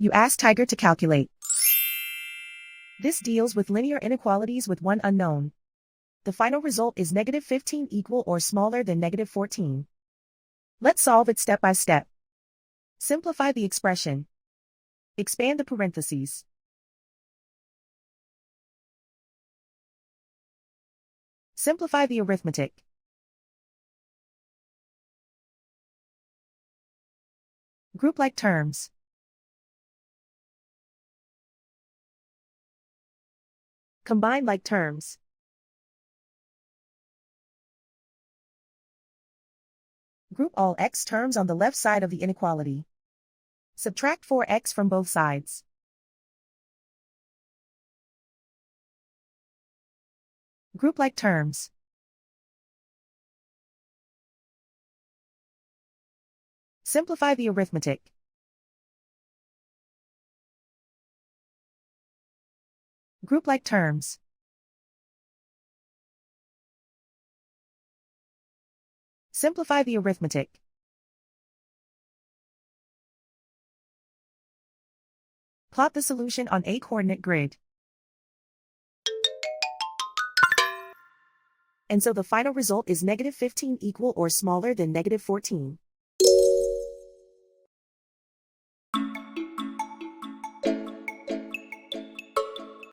You ask Tiger to calculate. This deals with linear inequalities with one unknown. The final result is -15 equal or smaller than -14. Let's solve it step by step. Simplify the expression. Expand the parentheses. Simplify the arithmetic. Group like terms. Combine like terms. Group all x terms on the left side of the inequality. Subtract 4x from both sides. Group like terms. Simplify the arithmetic. Group like terms. Simplify the arithmetic. Plot the solution on a coordinate grid. And so the final result is -15 equal or smaller than -14.